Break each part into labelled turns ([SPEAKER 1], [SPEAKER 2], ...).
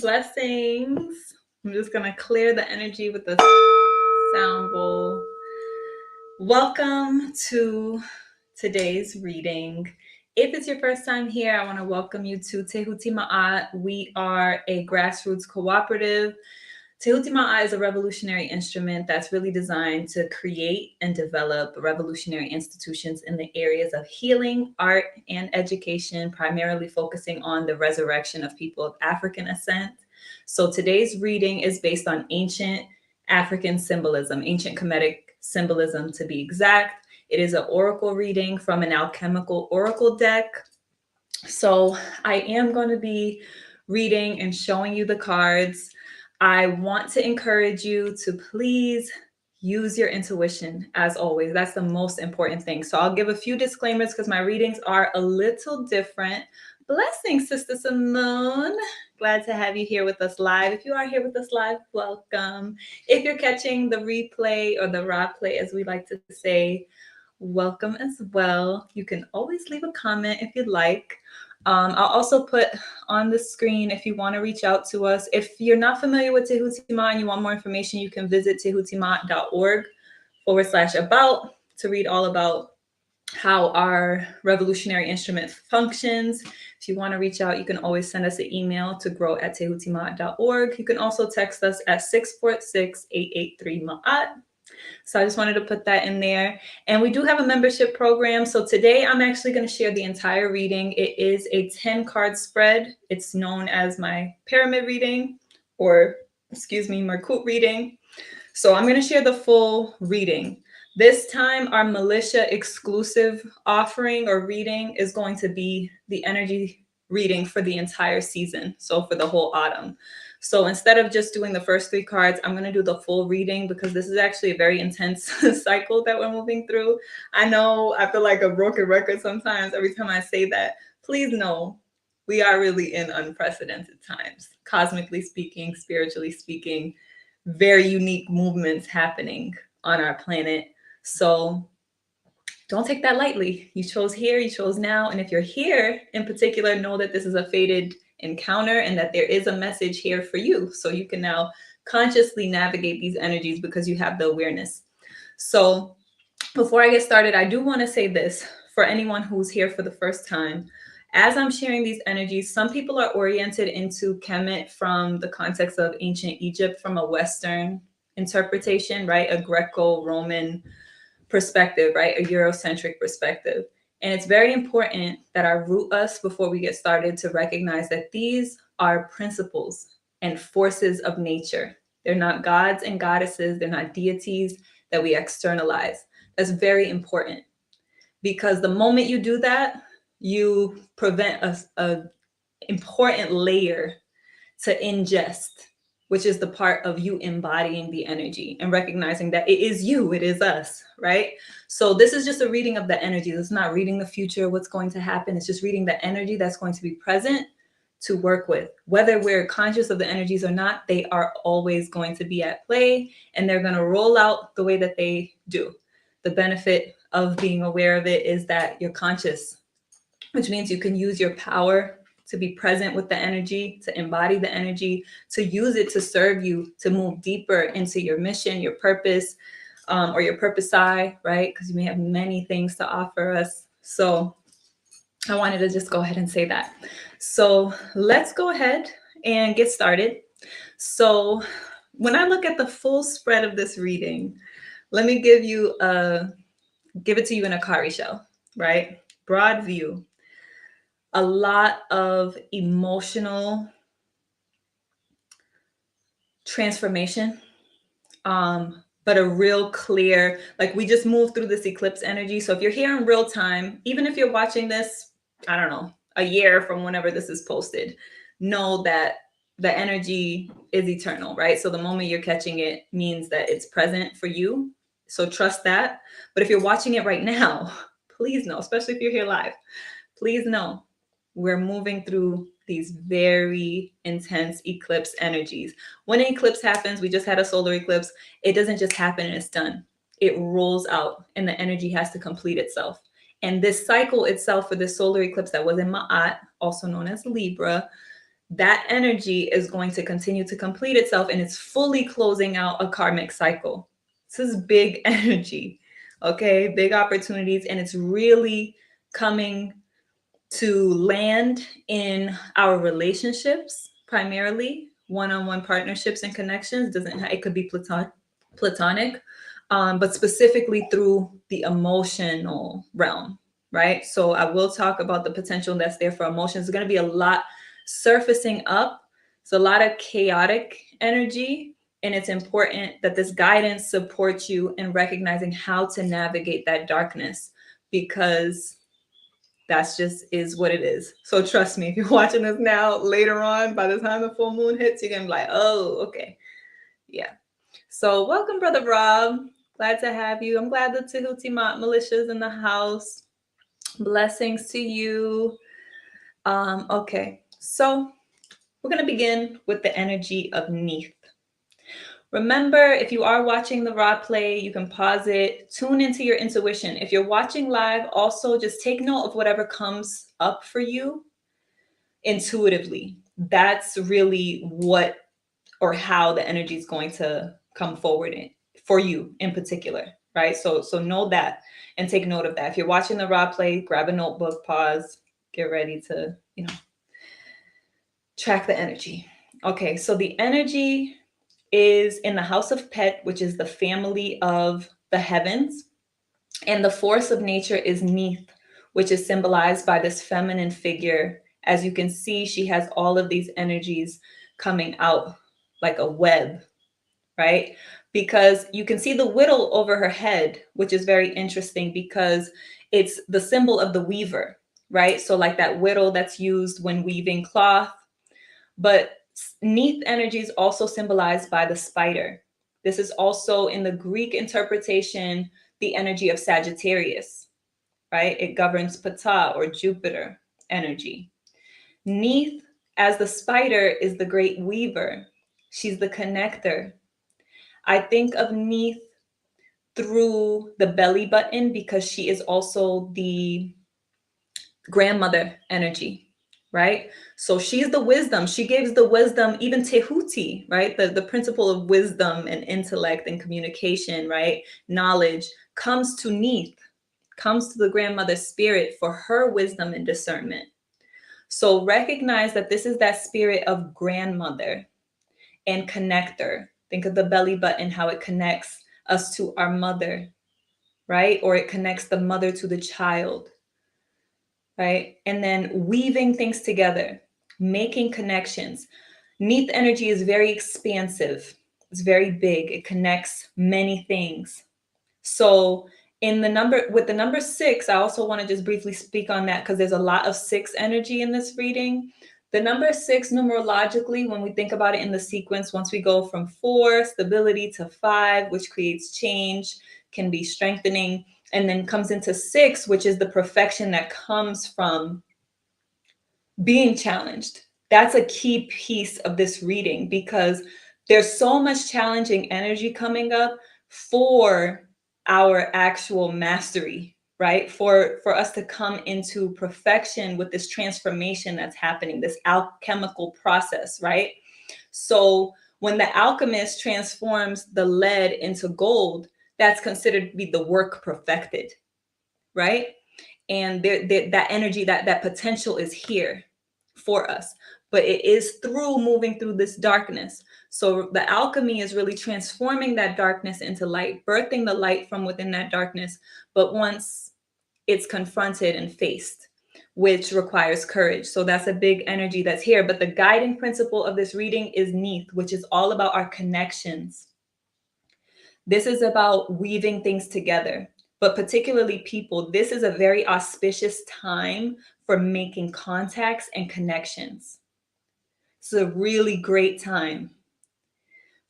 [SPEAKER 1] blessings. I'm just going to clear the energy with the sound bowl. Welcome to today's reading. If it's your first time here, I want to welcome you to Tehuti Ma'at. We are a grassroots cooperative. Tehuti Ma'at is a revolutionary instrument that's really designed to create and develop revolutionary institutions in the areas of healing, art, and education, primarily focusing on the resurrection of people of African ascent. So today's reading is based on ancient African symbolism, ancient Kemetic symbolism to be exact. It is an oracle reading from an alchemical oracle deck. So I am going to be reading and showing you the cards. I want to encourage you to please use your intuition as always. That's the most important thing. So I'll give a few disclaimers because my readings are a little different. Blessings, Sister Simone. Glad to have you here with us live. If you are here with us live, welcome. If you're catching the replay or the raw play, as we like to say, welcome as well. You can always leave a comment if you'd like. I'll also put on the screen if you want to reach out to us. If you're not familiar with Tehuti Ma'at and you want more information, you can visit tehutimat.org/about to read all about how our revolutionary instrument functions. If you want to reach out, you can always send us an email to grow@tehutimat.org. You can also text us at 646-883-MAAT. So I just wanted to put that in there. And we do have a membership program. So today I'm actually going to share the entire reading. It is a 10-card spread. It's known as my pyramid reading or, Merkut reading. So I'm going to share the full reading. This time, our militia exclusive offering or reading is going to be the energy reading for the entire season. So for the whole autumn. So instead of just doing the first 3 cards, I'm going to do the full reading because this is actually a very intense cycle that we're moving through. I know I feel like a broken record sometimes every time I say that. Please know we are really in unprecedented times, cosmically speaking, spiritually speaking, very unique movements happening on our planet. So don't take that lightly. You chose here, you chose now. And if you're here in particular, know that this is a fated encounter and that there is a message here for you. So you can now consciously navigate these energies because you have the awareness. So before I get started, I do want to say this for anyone who's here for the first time. As I'm sharing these energies, some people are oriented into Kemet from the context of ancient Egypt from a Western interpretation, right? A Greco-Roman perspective, right? A Eurocentric perspective. And it's very important that I root us before we get started to recognize that these are principles and forces of nature. They're not gods and goddesses. They're not deities that we externalize. That's very important because the moment you do that, you prevent a important layer to ingest, which is the part of you embodying the energy and recognizing that it is you, it is us, right? So this is just a reading of the energy. It's not reading the future, what's going to happen. It's just reading the energy that's going to be present to work with. Whether we're conscious of the energies or not, they are always going to be at play and they're going to roll out the way that they do. The benefit of being aware of it is that you're conscious, which means you can use your power to be present with the energy, to embody the energy, to use it to serve you, to move deeper into your mission, your purpose, or your purpose side, right? Because you may have many things to offer us. So I wanted to just go ahead and say that. So let's go ahead and get started. So when I look at the full spread of this reading, let me give it to you in a cowrie shell, right? Broad view. A lot of emotional transformation, but a real clear, like we just moved through this eclipse energy. So if you're here in real time, even if you're watching this, I don't know, a year from whenever this is posted, know that the energy is eternal, right? So the moment you're catching it means that it's present for you. So trust that. But if you're watching it right now, please know, especially if you're here live, please know we're moving through these very intense eclipse energies. When an eclipse happens, we just had a solar eclipse, it doesn't just happen and it's done. It rolls out and the energy has to complete itself. And this cycle itself for this solar eclipse that was in Ma'at, also known as Libra, that energy is going to continue to complete itself, and it's fully closing out a karmic cycle. This is big energy, okay? Big opportunities, and it's really coming to land in our relationships, primarily one-on-one partnerships and connections. It could be platonic, but specifically through the emotional realm, right? So I will talk about the potential that's there for emotions. There's going to be a lot surfacing up. It's a lot of chaotic energy, and it's important that this guidance supports you in recognizing how to navigate that darkness, because that's just is what it is. So trust me, if you're watching this now, later on, by the time the full moon hits, you're gonna be like, oh, okay. Yeah. So welcome, Brother Rob. Glad to have you. I'm glad the Tahuti Militia's in the house. Blessings to you. Okay. So we're gonna begin with the energy of Neith. Remember, if you are watching the raw play, you can pause it, tune into your intuition. If you're watching live, also just take note of whatever comes up for you intuitively. That's really what or how the energy is going to come forward for you in particular, right? So know that and take note of that. If you're watching the raw play, grab a notebook, pause, get ready to, track the energy. Okay, so the energy is in the house of Pet, which is the family of the heavens. And the force of nature is Neith, which is symbolized by this feminine figure. As you can see, she has all of these energies coming out like a web, right? Because you can see the whittle over her head, which is very interesting because it's the symbol of the weaver, right? So like that whittle that's used when weaving cloth. But Neith energy is also symbolized by the spider. This is also in the Greek interpretation, the energy of Sagittarius, right? It governs Ptah or Jupiter energy. Neith, as the spider, is the great weaver. She's the connector. I think of Neith through the belly button because she is also the grandmother energy, right? So she's the wisdom. She gives the wisdom, even Tehuti, right? The principle of wisdom and intellect and communication, right? Knowledge comes to Neith, comes to the grandmother spirit for her wisdom and discernment. So recognize that this is that spirit of grandmother and connector. Think of the belly button, how it connects us to our mother, right? Or it connects the mother to the child, right? And then weaving things together, making connections. Neith energy is very expansive. It's very big. It connects many things. So with the number 6, I also want to just briefly speak on that because there's a lot of 6 energy in this reading. The number 6 numerologically, when we think about it in the sequence, once we go from 4, stability, to 5, which creates change, can be strengthening, and then comes into 6, which is the perfection that comes from being challenged. That's a key piece of this reading because there's so much challenging energy coming up for our actual mastery, right? For us to come into perfection with this transformation that's happening, this alchemical process, right? So when the alchemist transforms the lead into gold, that's considered to be the work perfected, right? And that energy, that potential is here for us, but it is through moving through this darkness. So the alchemy is really transforming that darkness into light, birthing the light from within that darkness. But once it's confronted and faced, which requires courage. So that's a big energy that's here. But the guiding principle of this reading is Neith, which is all about our connections. This is about weaving things together, but particularly people. This is a very auspicious time for making contacts and connections. It's a really great time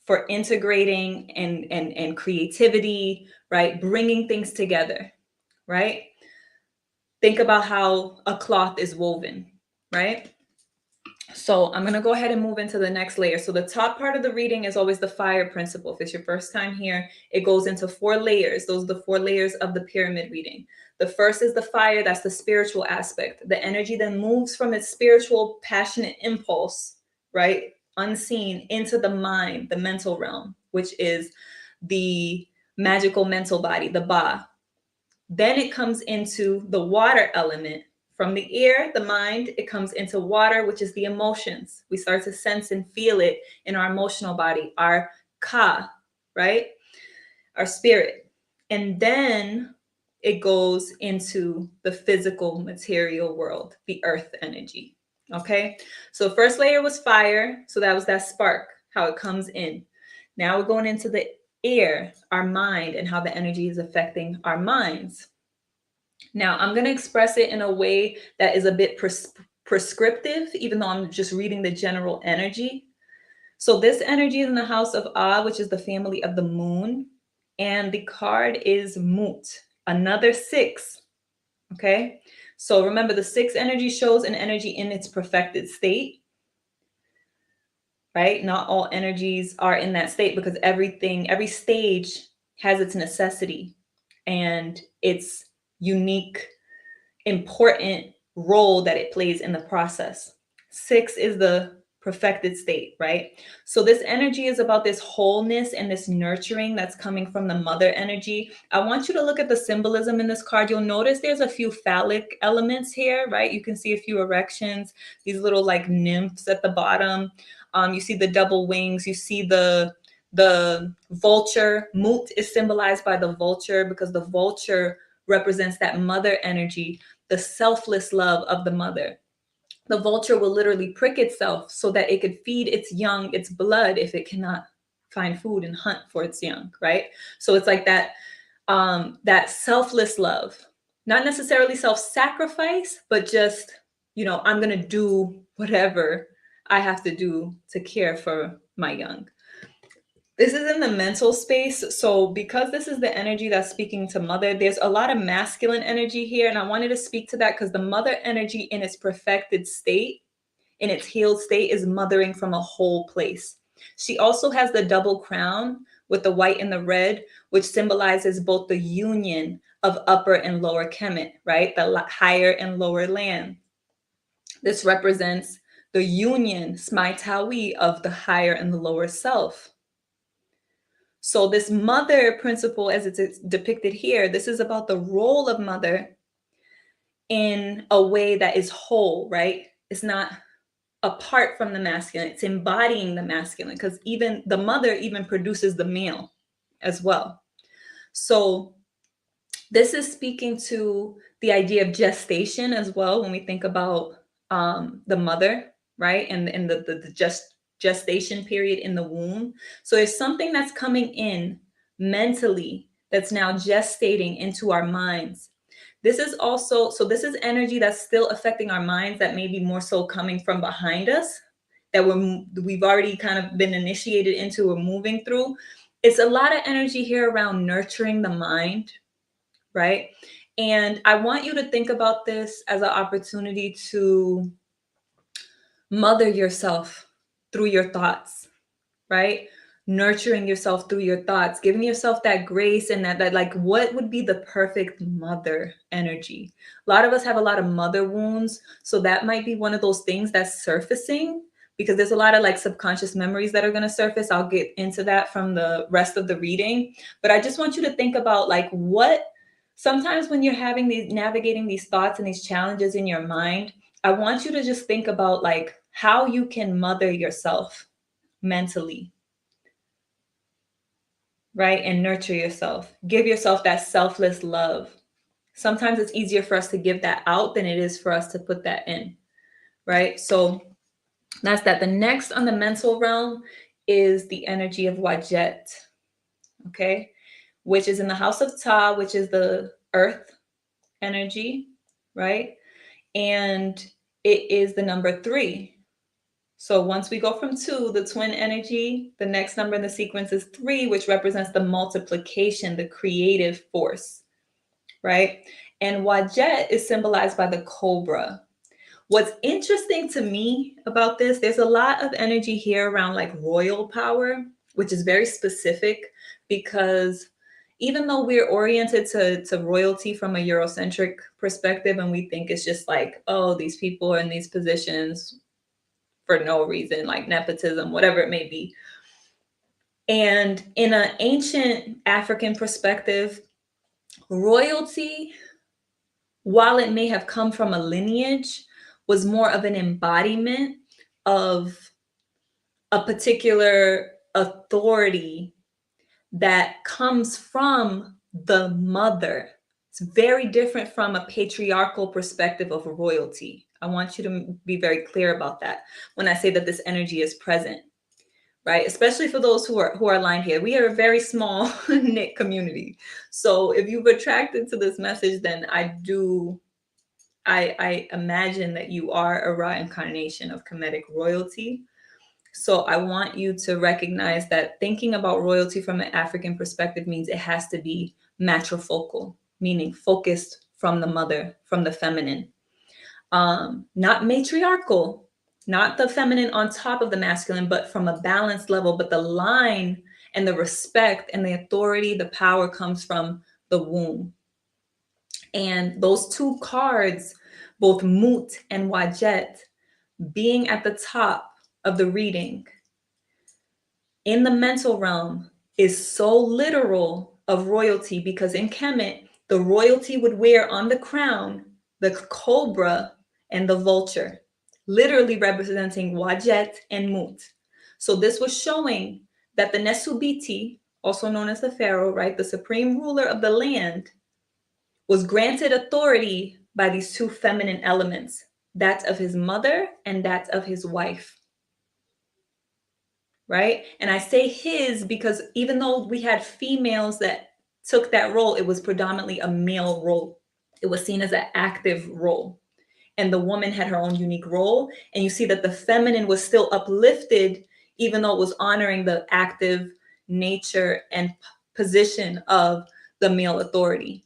[SPEAKER 1] for integrating and creativity, right? Bringing things together, right? Think about how a cloth is woven, right? So I'm going to go ahead and move into the next layer. So the top part of the reading is always the fire principle. If it's your first time here, it goes into 4 layers. Those are the 4 layers of the pyramid reading. The first is the fire. That's the spiritual aspect. The energy then moves from its spiritual, passionate impulse, right, unseen, into the mind, the mental realm, which is the magical mental body, the Ba. Then it comes into the water element. From the air, the mind, it comes into water, which is the emotions. We start to sense and feel it in our emotional body, our Ka, right? Our spirit. And then it goes into the physical material world, the earth energy. Okay. So first layer was fire. So that was that spark, how it comes in. Now we're going into the air, our mind, and how the energy is affecting our minds. Now, I'm going to express it in a way that is a bit prescriptive, even though I'm just reading the general energy. So, this energy is in the house of Ah, which is the family of the moon. And the card is Mut, another 6. Okay. So, remember, the 6 energy shows an energy in its perfected state, right? Not all energies are in that state because every stage has its necessity and its unique important role that it plays in the process. 6 is the perfected state, right? So this energy is about this wholeness and this nurturing that's coming from the mother energy. I want you to look at the symbolism in this card. You'll notice there's a few phallic elements here, right? You can see a few erections, these little like nymphs at the bottom. You see the double wings. You see the vulture. Mut is symbolized by the vulture because the vulture represents that mother energy, the selfless love of the mother. The vulture will literally prick itself so that it could feed its young its blood if it cannot find food and hunt for its young, right? So it's like that selfless love, not necessarily self-sacrifice, but just, I'm going to do whatever I have to do to care for my young. This is in the mental space. So, because this is the energy that's speaking to mother, there's a lot of masculine energy here. And I wanted to speak to that because the mother energy in its perfected state, in its healed state, is mothering from a whole place. She also has the double crown with the white and the red, which symbolizes both the union of upper and lower Kemet, right? The higher and lower land. This represents the union, Smaitawi, of the higher and the lower self. So this mother principle, as it's depicted here, this is about the role of mother in a way that is whole, right? It's not apart from the masculine. It's embodying the masculine because even the mother even produces the male as well. So this is speaking to the idea of gestation as well when we think about the mother, right? And the gestation period in the womb. So there's something that's coming in mentally that's now gestating into our minds. This is also, so this is energy that's still affecting our minds that may be more so coming from behind us, that we've already kind of been initiated into or moving through. It's a lot of energy here around nurturing the mind, right? And I want you to think about this as an opportunity to mother yourself through your thoughts, right? Nurturing yourself through your thoughts, giving yourself that grace and that like, what would be the perfect mother energy? A lot of us have a lot of mother wounds. So that might be one of those things that's surfacing because there's a lot of like subconscious memories that are going to surface. I'll get into that from the rest of the reading. But I just want you to think about like sometimes when you're having navigating these thoughts and these challenges in your mind, I want you to just think about like how you can mother yourself mentally, right? And nurture yourself. Give yourself that selfless love. Sometimes it's easier for us to give that out than it is for us to put that in, right? So that's that. The next on the mental realm is the energy of Wajet, okay? Which is in the house of Ta, which is the earth energy, right? And it is the number 3. So once we go from 2, the twin energy, the next number in the sequence is 3, which represents the multiplication, the creative force, right? And Wajet is symbolized by the cobra. What's interesting to me about this, there's a lot of energy here around like royal power, which is very specific because even though we're oriented to royalty from a Eurocentric perspective and we think it's just like, oh, these people are in these positions for no reason, like nepotism, whatever it may be. And in an ancient African perspective, royalty, while it may have come from a lineage, was more of an embodiment of a particular authority that comes from the mother. It's very different from a patriarchal perspective of royalty. I want you to be very clear about that when I say that this energy is present, right? Especially for those who are aligned here. We are a very small knit community. So if you've attracted to this message, then I imagine that you are a raw incarnation of Kemetic royalty. So I want you to recognize that thinking about royalty from an African perspective means it has to be matrifocal, meaning focused from the mother, from the feminine. Not matriarchal, not the feminine on top of the masculine, but from a balanced level. But the line and the respect and the authority, the power comes from the womb. And those two cards, both Mut and Wajet, being at the top of the reading in the mental realm is so literal of royalty because in Kemet, the royalty would wear on the crown the cobra and the vulture, literally representing Wajet and Mut. So this was showing that the Nesubiti, also known as the pharaoh, right, the supreme ruler of the land, was granted authority by these two feminine elements, that of his mother and that of his wife. Right? And I say his because even though we had females that took that role, it was predominantly a male role. It was seen as an active role. And the woman had her own unique role. And you see that the feminine was still uplifted, even though it was honoring the active nature and position of the male authority,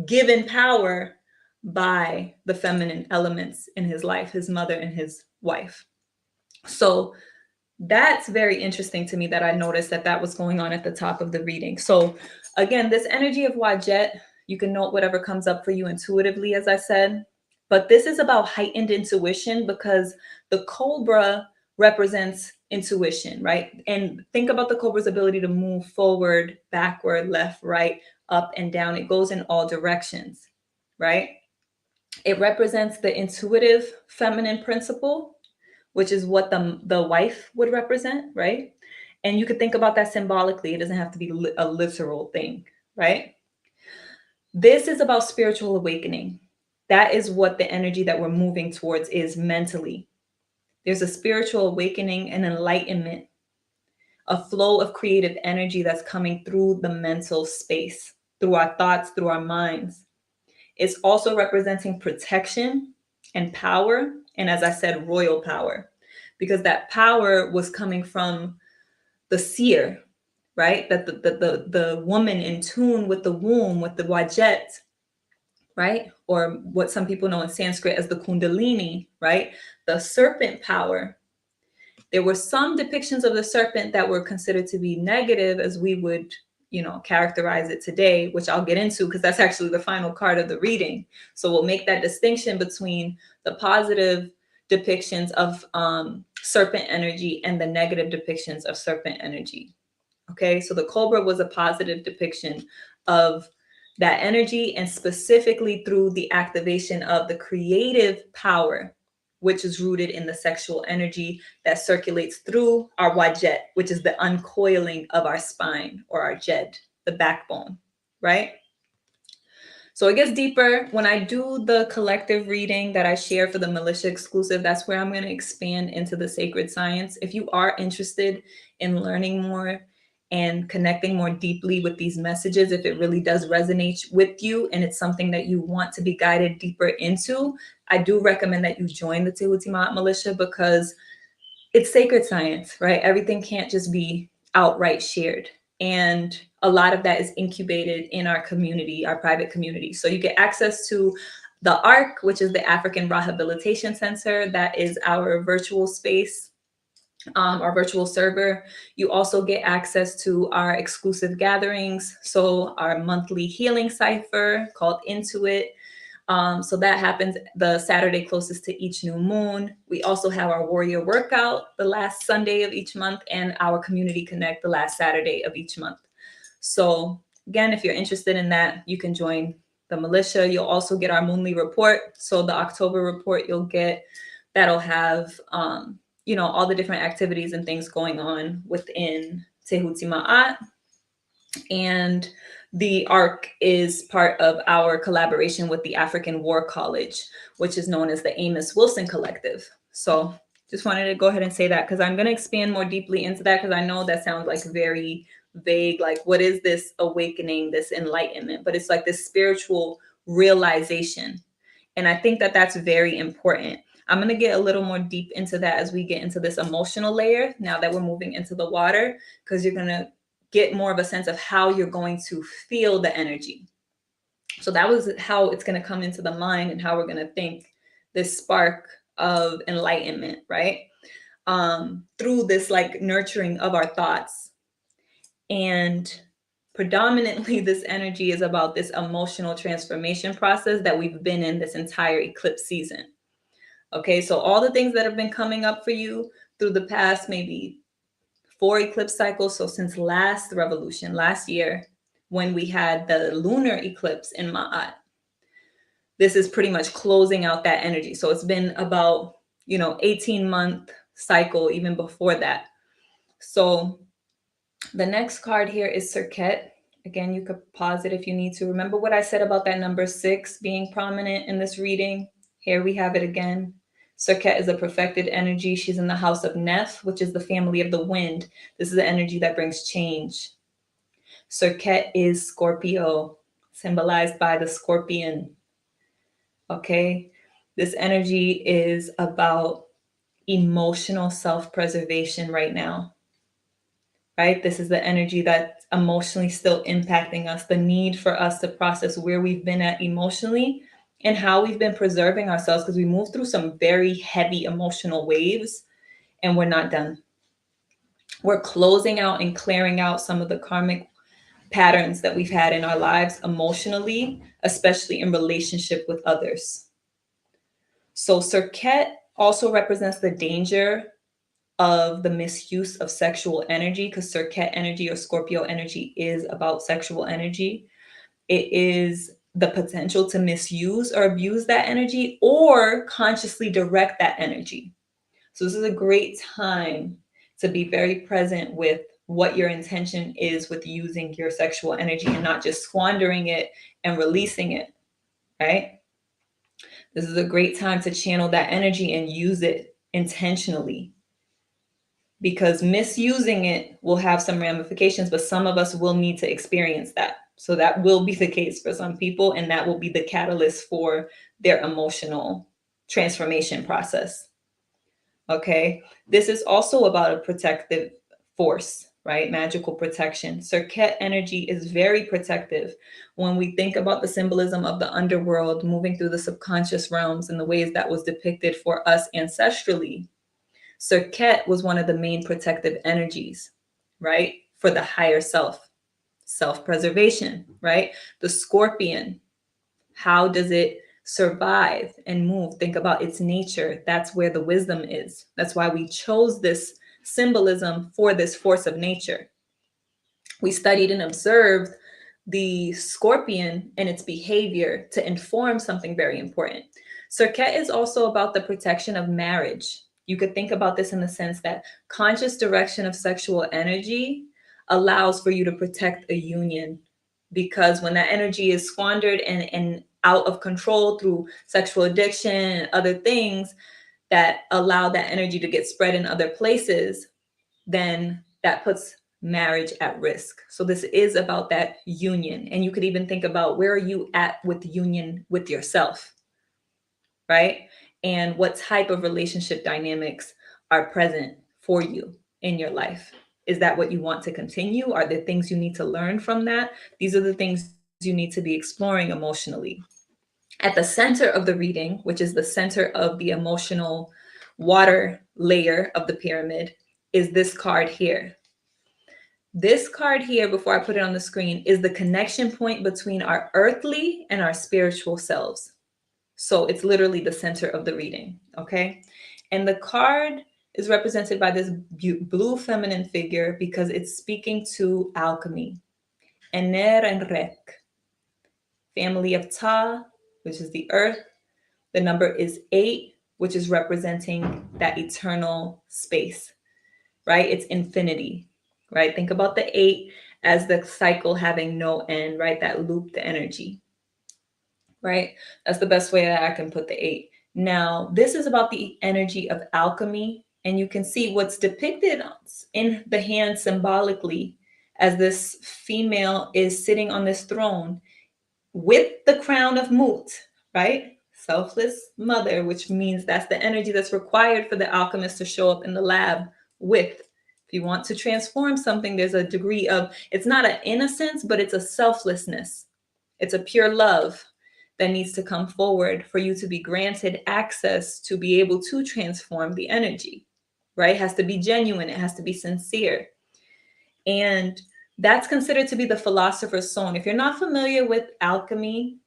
[SPEAKER 1] given power by the feminine elements in his life, his mother and his wife. So that's very interesting to me that I noticed that that was going on at the top of the reading. So again, this energy of Wajet, you can note whatever comes up for you intuitively, as I said, but this is about heightened intuition because the cobra represents intuition, right? And think about the cobra's ability to move forward, backward, left, right, up and down. It goes in all directions, right? It represents the intuitive feminine principle, which is what the wife would represent, right? And you could think about that symbolically. It doesn't have to be a literal thing, right? This is about spiritual awakening. That is what the energy that we're moving towards is mentally. There's a spiritual awakening and enlightenment, a flow of creative energy that's coming through the mental space, through our thoughts, through our minds. It's also representing protection and power. And as I said, royal power, because that power was coming from the seer, right? That the woman in tune with the womb, with the Wajet, right? Or what some people know in Sanskrit as the Kundalini, right? The serpent power. There were some depictions of the serpent that were considered to be negative as we would, characterize it today, which I'll get into because that's actually the final card of the reading. So we'll make that distinction between the positive depictions of serpent energy and the negative depictions of serpent energy. Okay, so the cobra was a positive depiction of that energy, and specifically through the activation of the creative power, which is rooted in the sexual energy that circulates through our wajet, which is the uncoiling of our spine, or our jed, the backbone, right? So it gets deeper. When I do the collective reading that I share for the militia exclusive, that's where I'm going to expand into the sacred science. If you are interested in learning more and connecting more deeply with these messages, if it really does resonate with you and it's something that you want to be guided deeper into, I do recommend that you join the Tehutimat militia because it's sacred science, right? Everything can't just be outright shared. And a lot of that is incubated in our community, our private community. So you get access to The ARC, which is the African Rehabilitation Center, that is our virtual space, our virtual server. You also get access to our exclusive gatherings. So our monthly healing cipher called Into It. So that happens the Saturday closest to each new moon. We also have our warrior workout the last Sunday of each month, and our community connect the last Saturday of each month. So again, if you're interested in that, you can join the militia. You'll also get our monthly report. So the October report you'll get, that'll have all the different activities and things going on within Tehuti Ma'at. And the ARC is part of our collaboration with the African War College, which is known as the Amos Wilson Collective. So just wanted to go ahead and say that, because I'm going to expand more deeply into that, because I know that sounds like very vague, like what is this awakening, this enlightenment? But it's like this spiritual realization. And I think that that's very important. I'm going to get a little more deep into that as we get into this emotional layer, now that we're moving into the water, because you're going to get more of a sense of how you're going to feel the energy. So that was how it's going to come into the mind and how we're going to think, this spark of enlightenment, right? Through this like nurturing of our thoughts. And predominantly this energy is about this emotional transformation process that we've been in this entire eclipse season. Okay, so all the things that have been coming up for you through the past maybe 4 eclipse cycles. So since last revolution, last year, when we had the lunar eclipse in Ma'at, this is pretty much closing out that energy. So it's been about, 18-month cycle even before that. So the next card here is Serket. Again, you could pause it if you need to. Remember what I said about that number 6 being prominent in this reading? Here we have it again. Serket is a perfected energy. She's in the house of Neph, which is the family of the wind. This is the energy that brings change. Serket is Scorpio, symbolized by the scorpion. Okay, this energy is about emotional self-preservation right now. Right? This is the energy that's emotionally still impacting us, the need for us to process where we've been at emotionally and how we've been preserving ourselves, because we moved through some very heavy emotional waves and we're not done. We're closing out and clearing out some of the karmic patterns that we've had in our lives emotionally, especially in relationship with others. So Serket also represents the danger of the misuse of sexual energy, because Serket energy or Scorpio energy is about sexual energy. It is the potential to misuse or abuse that energy or consciously direct that energy. So this is a great time to be very present with what your intention is with using your sexual energy and not just squandering it and releasing it, right? This is a great time to channel that energy and use it intentionally, because misusing it will have some ramifications, but some of us will need to experience that. So that will be the case for some people, and that will be the catalyst for their emotional transformation process. Okay, this is also about a protective force, right? Magical protection. Serket energy is very protective. When we think about the symbolism of the underworld moving through the subconscious realms and the ways that was depicted for us ancestrally, Serket was one of the main protective energies, right? For the higher self, self-preservation, right? The scorpion, how does it survive and move? Think about its nature. That's where the wisdom is. That's why we chose this symbolism for this force of nature. We studied and observed the scorpion and its behavior to inform something very important. Serket is also about the protection of marriage. You could think about this in the sense that conscious direction of sexual energy allows for you to protect a union, because when that energy is squandered and out of control through sexual addiction and other things that allow that energy to get spread in other places, then that puts marriage at risk. So this is about that union. And you could even think about, where are you at with union with yourself, right? And what type of relationship dynamics are present for you in your life? Is that what you want to continue? Are there things you need to learn from that? These are the things you need to be exploring emotionally. At the center of the reading, which is the center of the emotional water layer of the pyramid, is this card here. This card here, before I put it on the screen, is the connection point between our earthly and our spiritual selves. So it's literally the center of the reading, okay? And the card is represented by this blue feminine figure because it's speaking to alchemy. Ener and Rek, family of Ta, which is the earth. The number is 8, which is representing that eternal space, right? It's infinity, right? Think about the 8 as the cycle having no end, right? That loop, the energy, right? That's the best way that I can put the 8. Now, this is about the energy of alchemy, and you can see what's depicted in the hand symbolically as this female is sitting on this throne with the crown of Mut, right? Selfless mother, which means that's the energy that's required for the alchemist to show up in the lab with. If you want to transform something, there's a degree of, it's not an innocence, but it's a selflessness. It's a pure love that needs to come forward for you to be granted access to be able to transform the energy, right? It has to be genuine, it has to be sincere. And that's considered to be the philosopher's stone. If you're not familiar with alchemy,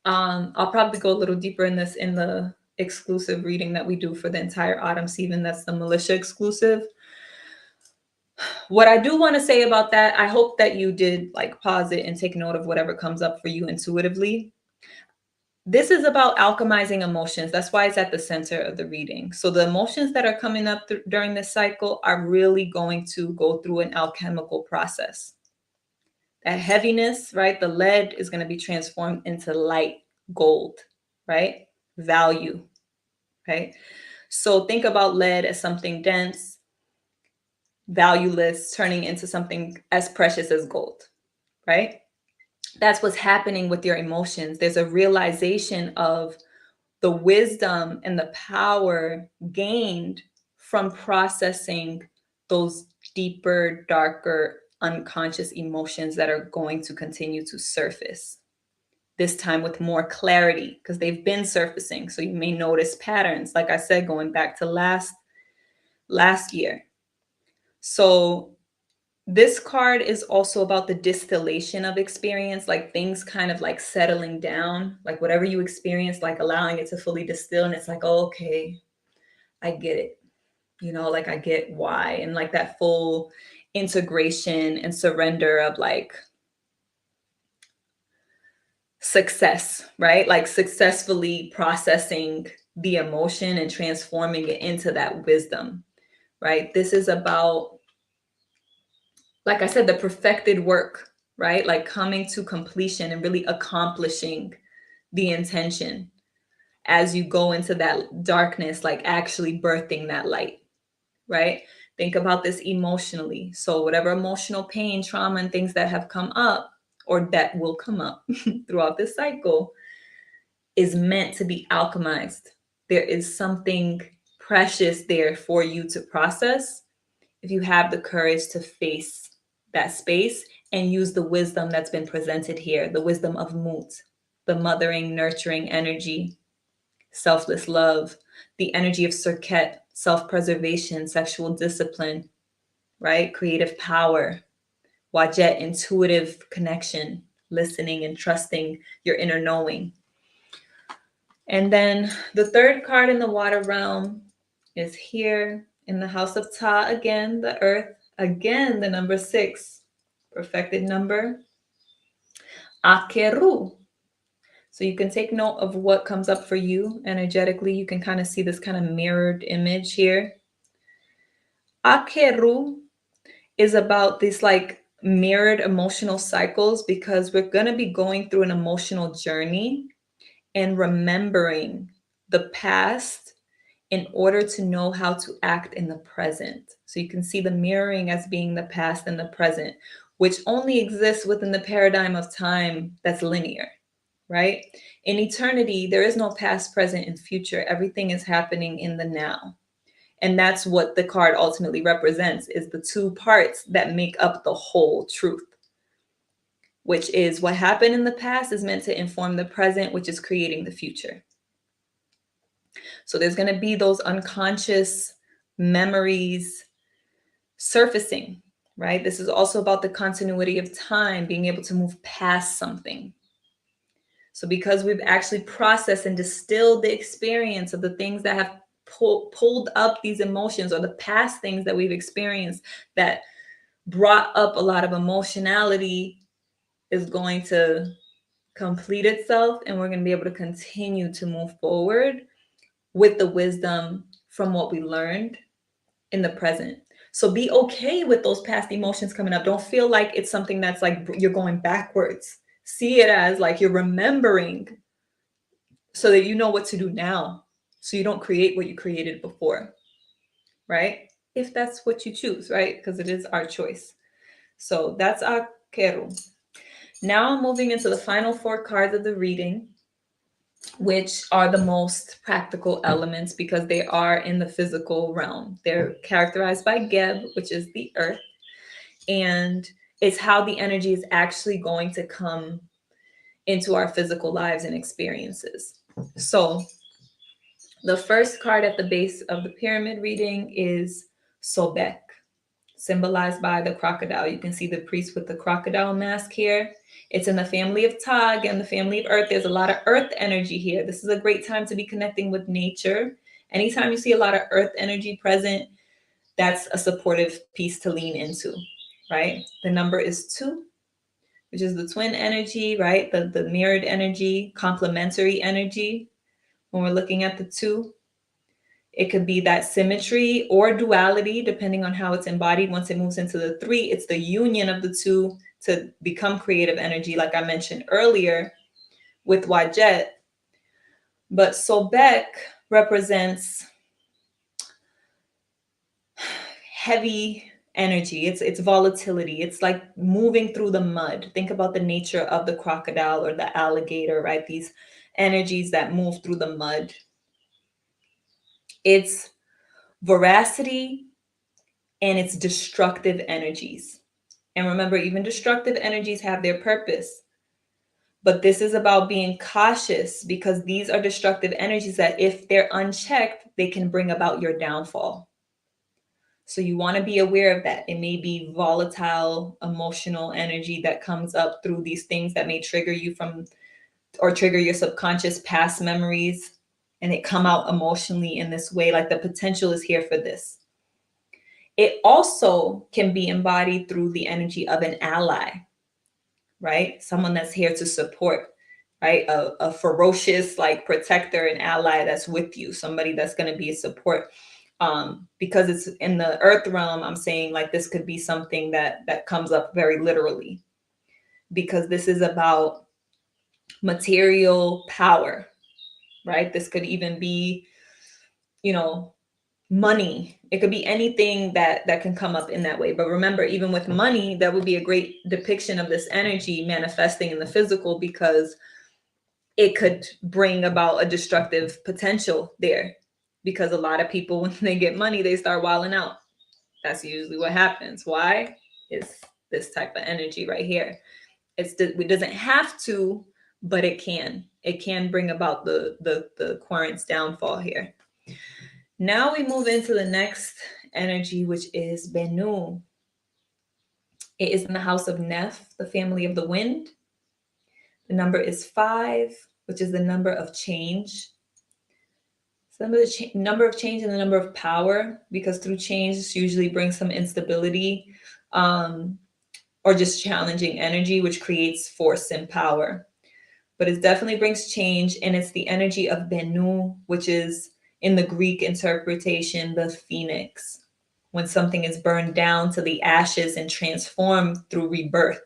[SPEAKER 1] I'll probably go a little deeper in this in the exclusive reading that we do for the entire autumn season. That's the militia exclusive. What I do want to say about that, I hope that you did like pause it and take note of whatever comes up for you intuitively. This is about alchemizing emotions. That's why it's at the center of the reading. So the emotions that are coming up during this cycle are really going to go through an alchemical process. That heaviness, right? The lead is going to be transformed into light gold, right? Value, right? So think about lead as something dense, valueless, turning into something as precious as gold, right? That's what's happening with your emotions. There's a realization of the wisdom and the power gained from processing those deeper, darker, unconscious emotions that are going to continue to surface. This time with more clarity because they've been surfacing. So you may notice patterns, like I said, going back to last year. So this card is also about the distillation of experience, like things kind of like settling down, like whatever you experience, like allowing it to fully distill. And it's like, oh, okay, I get it. You know, like I get why. And like that full integration and surrender of like success, right? Like successfully processing the emotion and transforming it into that wisdom, right? This is about, like I said, the perfected work, right? Like coming to completion and really accomplishing the intention as you go into that darkness, like actually birthing that light, right? Think about this emotionally. So, whatever emotional pain, trauma, and things that have come up or that will come up throughout this cycle is meant to be alchemized. There is something precious there for you to process if you have the courage to face that space and use the wisdom that's been presented here, the wisdom of Mut, the mothering, nurturing energy, selfless love, the energy of Serket, self-preservation, sexual discipline, right? Creative power, Wajet, intuitive connection, listening and trusting your inner knowing. And then the third card in the water realm is here in the house of Ta again, the earth, again, the number 6, perfected number, Akeru. So you can take note of what comes up for you energetically. You can kind of see this kind of mirrored image here. Akeru is about this like mirrored emotional cycles because we're going to be going through an emotional journey and remembering the past in order to know how to act in the present. So you can see the mirroring as being the past and the present, which only exists within the paradigm of time that's linear, right? In eternity, there is no past, present, and future. Everything is happening in the now. And that's what the card ultimately represents, is the two parts that make up the whole truth. which is what happened in the past is meant to inform the present, which is creating the future. So there's going to be those unconscious memories surfacing, right? This is also about the continuity of time, being able to move past something. So because we've actually processed and distilled the experience of the things that have pulled up these emotions, or the past things that we've experienced that brought up a lot of emotionality, is going to complete itself, and we're going to be able to continue to move forward with the wisdom from what we learned in the present. So be okay with those past emotions coming up. Don't feel like it's something that's like you're going backwards. See it as like you're remembering so that you know what to do now, so you don't create what you created before, right? If that's what you choose, right? Because it is our choice. So that's our Keru. Now moving into the final 4 cards of the reading, which are the most practical elements because they are in the physical realm. They're characterized by Geb, which is the earth, and it's how the energy is actually going to come into our physical lives and experiences. So the first card at the base of the pyramid reading is Sobek, symbolized by the crocodile. You can see the priest with the crocodile mask here. It's in the family of Tag and the family of Earth. There's a lot of Earth energy here. This is a great time to be connecting with nature. Anytime you see a lot of Earth energy present, that's a supportive piece to lean into, right? The number is 2, which is the twin energy, right? The mirrored energy, complementary energy. When we're looking at the 2, it could be that symmetry or duality, depending on how it's embodied. Once it moves into the 3, it's the union of the 2 to become creative energy, like I mentioned earlier with Wajet. But Sobek represents heavy energy. It's volatility. It's like moving through the mud. Think about the nature of the crocodile or the alligator, right? These energies that move through the mud. It's veracity and it's destructive energies. And remember, even destructive energies have their purpose. But this is about being cautious because these are destructive energies that, if they're unchecked, they can bring about your downfall. So you want to be aware of that. It may be volatile, emotional energy that comes up through these things that may trigger you from, or trigger your subconscious past memories, and it come out emotionally in this way. Like the potential is here for this. It also can be embodied through the energy of an ally, right? Someone that's here to support, right? A ferocious like protector and ally that's with you, somebody that's going to be a support. Because it's in the earth realm, I'm saying like this could be something that comes up very literally, because this is about material power, right? This could even be, you know, money. It could be anything that can come up in that way. But remember, even with money, that would be a great depiction of this energy manifesting in the physical, because it could bring about a destructive potential there. Because a lot of people, when they get money, they start wilding out. That's usually what happens. Why? It's this type of energy right here. It doesn't have to, but it can. It can bring about the querent's downfall here. Now we move into the next energy, which is Bennu. It is in the house of Neph, the family of the wind. The number is 5, which is the number of change. Some of the number of change and the number of power, because through change this usually brings some instability, or just challenging energy, which creates force and power. But it definitely brings change, and it's the energy of Bennu, which is in the Greek interpretation the phoenix, when something is burned down to the ashes and transformed through rebirth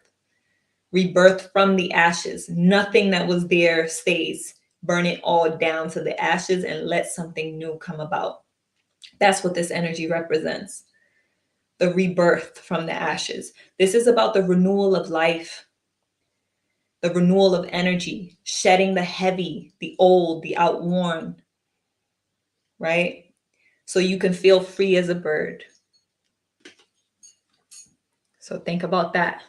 [SPEAKER 1] from the ashes. Nothing that was there stays. Burn it all down to the ashes and let something new come about. That's what this energy represents, the rebirth from the ashes. This is about the renewal of life, the renewal of energy, shedding the heavy, the old, the outworn, right? So you can feel free as a bird. So think about that.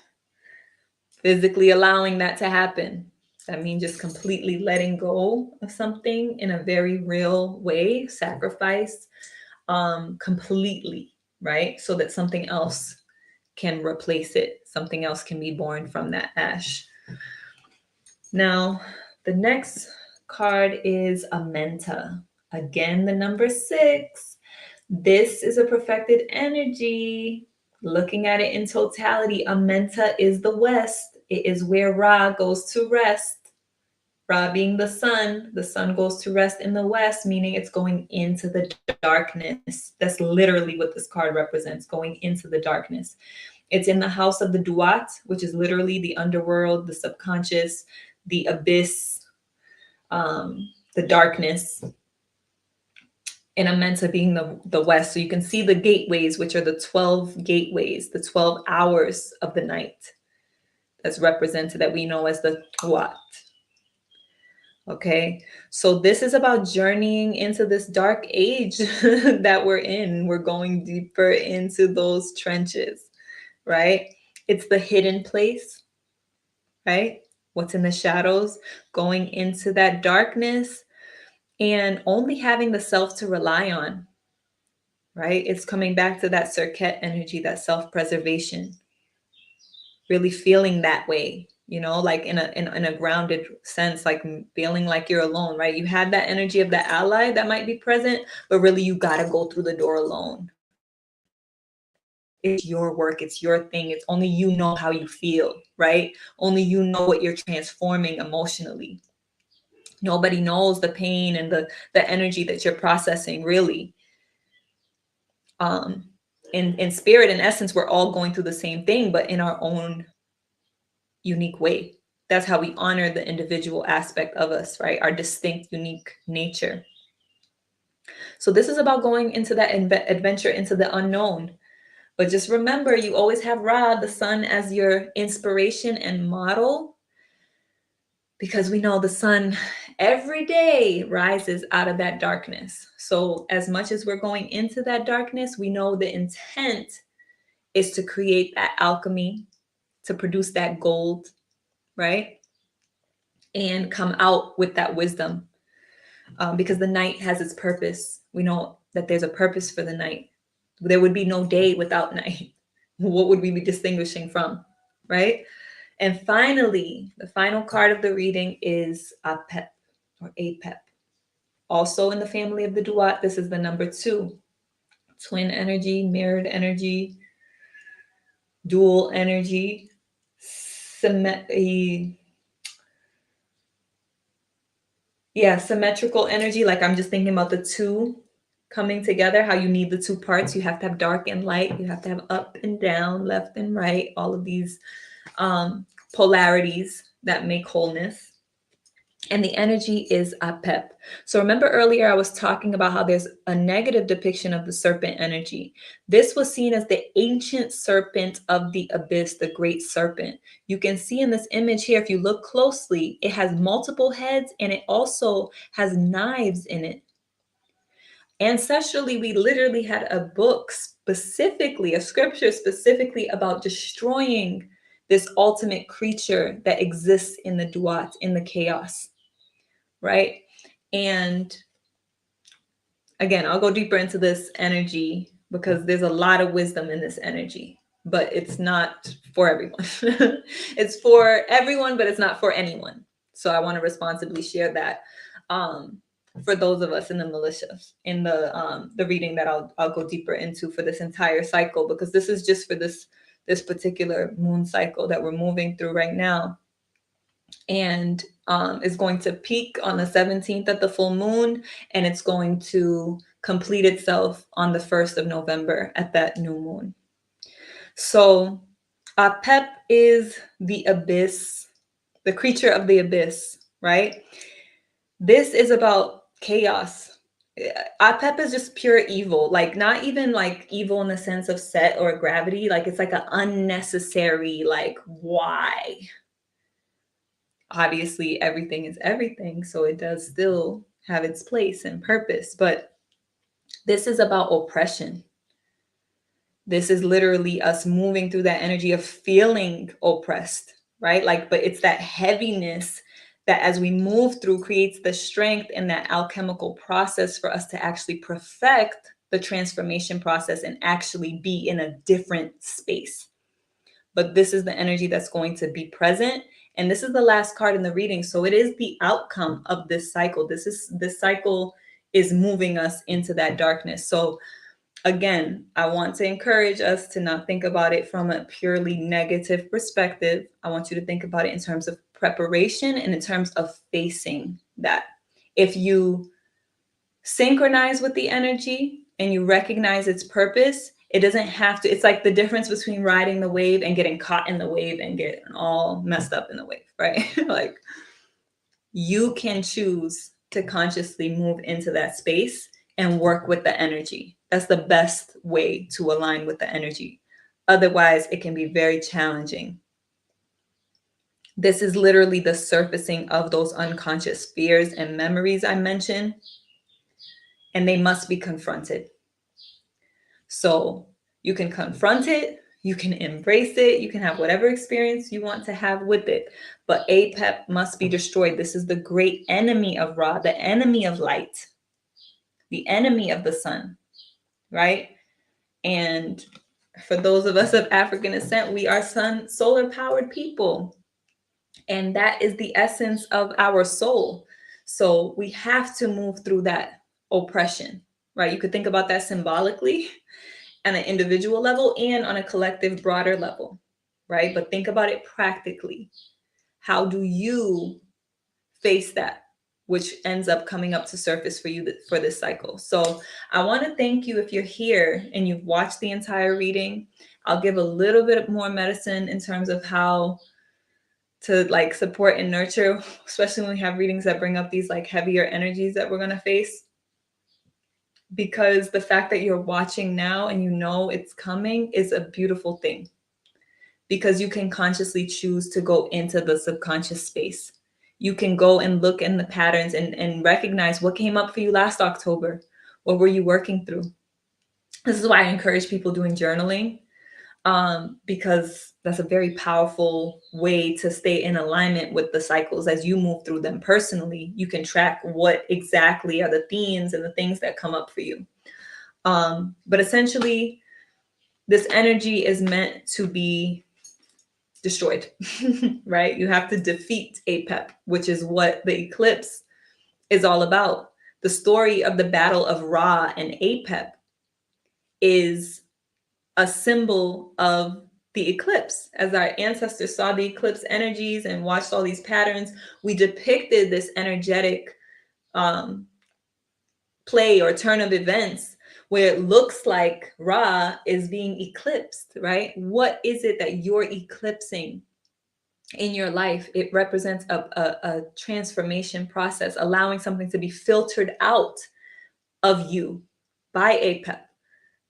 [SPEAKER 1] physically allowing that to happen. That means just completely letting go of something in a very real way, sacrifice completely, right? So that something else can replace it. Something else can be born from that ash. Now, the next card is a menta. Again, the number 6. This is a perfected energy. Looking at it in totality, a menta is the west. It is where Ra goes to rest. Ra being the sun goes to rest in the west, meaning it's going into the darkness. That's literally what this card represents, going into the darkness. It's in the house of the Duat, which is literally the underworld, the subconscious, the abyss, the darkness, and Amenta being the west. So you can see the gateways, which are the 12 gateways, the 12 hours of the night that's represented, that we know as the Duat. Okay, so this is about journeying into this dark age that we're in. We're going deeper into those trenches, right? It's the hidden place, right? What's in the shadows, going into that darkness and only having the self to rely on, right? It's coming back to that circuit energy, that self-preservation, really feeling that way, you know, like in a grounded sense, like feeling like you're alone, right? You had that energy of the ally that might be present, but really you got to go through the door alone. It's your work, it's your thing. It's only you know how you feel, right? Only you know what you're transforming emotionally. Nobody knows the pain and the energy that you're processing, really. In spirit and essence, we're all going through the same thing, but in our own unique way. That's how we honor the individual aspect of us, right? Our distinct, unique nature. So this is about going into that adventure into the unknown. But just remember, you always have Ra, the sun, as your inspiration and model, because we know the sun every day rises out of that darkness. So as much as we're going into that darkness, we know the intent is to create that alchemy, to produce that gold, right? And come out with that wisdom, because the night has its purpose. We know that there's a purpose for the night. There would be no day without night. What would we be distinguishing from, right? And finally, the final card of the reading is Apep or Apep. Also in the family of the Duat, this is the number 2. Twin energy, mirrored energy, dual energy, symmetrical energy. Like I'm just thinking about the two coming together, how you need the two parts. You have to have dark and light. You have to have up and down, left and right, all of these polarities that make wholeness. And the energy is Apep. So remember earlier I was talking about how there's a negative depiction of the serpent energy. This was seen as the ancient serpent of the abyss, the great serpent. You can see in this image here, if you look closely, it has multiple heads and it also has knives in it. Ancestrally, we literally had a book specifically, a scripture specifically about destroying this ultimate creature that exists in the Duat, in the chaos. Right? And again, I'll go deeper into this energy because there's a lot of wisdom in this energy, but it's not for everyone. It's for everyone, but it's not for anyone. So I want to responsibly share that for those of us in the militia, in the reading that I'll go deeper into for this entire cycle, because this is just for this particular moon cycle that we're moving through right now. And is going to peak on the 17th at the full moon, and it's going to complete itself on the 1st of November at that new moon. So Apep is the abyss, the creature of the abyss, right? This is about chaos. Apep is just pure evil, like not even like evil in the sense of set or gravity, like it's like an unnecessary, like why? Obviously everything is everything, so it does still have its place and purpose, but this is about oppression. This is literally us moving through that energy of feeling oppressed, right? Like, but it's that heaviness that as we move through creates the strength in that alchemical process for us to actually perfect the transformation process and actually be in a different space. But this is the energy that's going to be present. And this is the last card in the reading. So it is the outcome of this cycle. This cycle is moving us into that darkness. So again, I want to encourage us to not think about it from a purely negative perspective. I want you to think about it in terms of preparation and in terms of facing that. If you synchronize with the energy and you recognize its purpose, it doesn't have to, it's like the difference between riding the wave and getting caught in the wave and getting all messed up in the wave, right? Like, you can choose to consciously move into that space and work with the energy. That's the best way to align with the energy. Otherwise, it can be very challenging. This is literally the surfacing of those unconscious fears and memories I mentioned, and they must be confronted. So you can confront it, you can embrace it, you can have whatever experience you want to have with it. But APEP must be destroyed. This is the great enemy of Ra, the enemy of light, the enemy of the sun, right? And for those of us of African descent, we are solar powered people. And that is the essence of our soul. So we have to move through that oppression, right? You could think about that symbolically on an individual level and on a collective, broader level, right? But think about it practically. How do you face that, which ends up coming up to surface for you for this cycle? So I want to thank you if you're here and you've watched the entire reading. I'll give a little bit more medicine in terms of how to like support and nurture, especially when we have readings that bring up these like heavier energies that we're going to face. Because the fact that you're watching now and you know it's coming is a beautiful thing, because you can consciously choose to go into the subconscious space. You can go and look in the patterns and recognize what came up for you last October. What were you working through? This is why I encourage people doing journaling, because that's a very powerful way to stay in alignment with the cycles as you move through them personally. You can track what exactly are the themes and the things that come up for you. But essentially, this energy is meant to be destroyed, right? You have to defeat APEP, which is what the eclipse is all about. The story of the battle of Ra and APEP is a symbol of the eclipse. As our ancestors saw the eclipse energies and watched all these patterns, we depicted this energetic play or turn of events where it looks like Ra is being eclipsed, right? What is it that you're eclipsing in your life? It represents a transformation process, allowing something to be filtered out of you by APEP,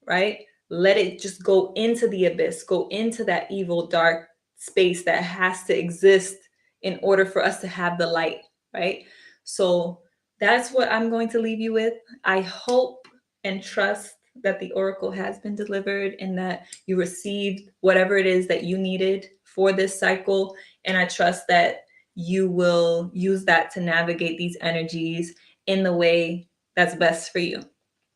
[SPEAKER 1] right? Let it just go into the abyss, go into that evil, dark space that has to exist in order for us to have the light, right? So that's what I'm going to leave you with. I hope and trust that the oracle has been delivered and that you received whatever it is that you needed for this cycle. And I trust that you will use that to navigate these energies in the way that's best for you.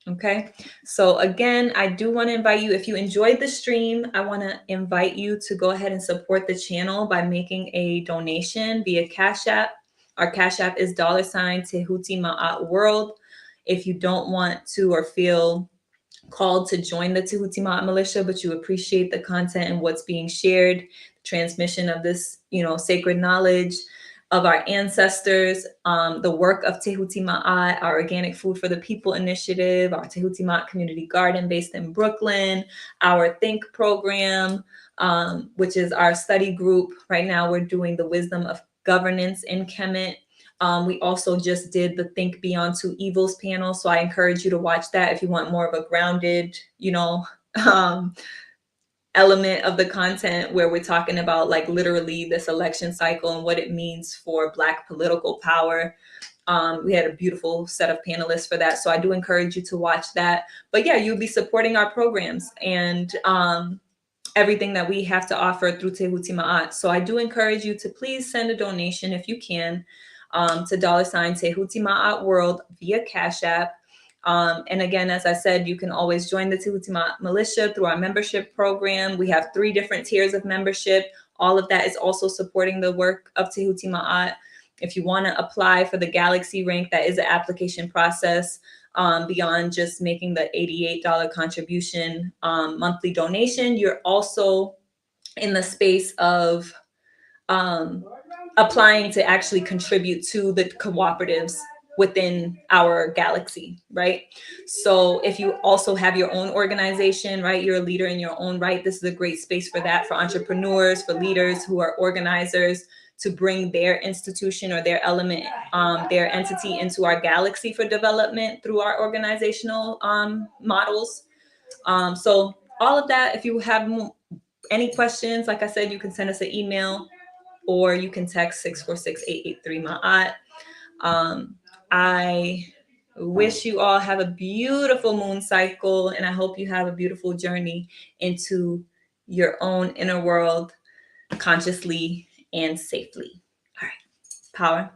[SPEAKER 1] Okay, so again, I do want to invite you, if you enjoyed the stream, I want to invite you to go ahead and support the channel by making a donation via Cash App. Our Cash App is $Tehuti Ma'at World. If you don't want to or feel called to join the Tehuti Ma'at Militia, but you appreciate the content and what's being shared, transmission of this, sacred knowledge of our ancestors, the work of Tehuti Ma'at, our Organic Food for the People initiative, our Tehuti Ma'at Community Garden based in Brooklyn, our Think program, which is our study group. Right now, we're doing the wisdom of governance in Kemet. We also just did the Think Beyond Two Evils panel. So I encourage you to watch that if you want more of a grounded, element of the content where we're talking about like literally this election cycle and what it means for Black political power. We had a beautiful set of panelists for that. So I do encourage you to watch that. But yeah, you'll be supporting our programs. And everything that we have to offer through Tehuti Ma'at. So I do encourage you to please send a donation if you can, to $ Tehuti Ma'at World via Cash App. And again, as I said, you can always join the Tehuti Ma'at Militia through our membership program. We have 3 different tiers of membership. All of that is also supporting the work of Tehuti Ma'at. If you want to apply for the Galaxy rank, that is an application process. Beyond just making the $88 contribution monthly donation, you're also in the space of applying to actually contribute to the cooperatives within our galaxy, right? So if you also have your own organization, right, you're a leader in your own right, this is a great space for that, for entrepreneurs, for leaders who are organizers, to bring their institution or their element, their entity into our galaxy for development through our organizational models. So all of that, if you have any questions, like I said, you can send us an email or you can text 646-883-MAAT. I wish you all have a beautiful moon cycle, and I hope you have a beautiful journey into your own inner world consciously and safely. All right, power.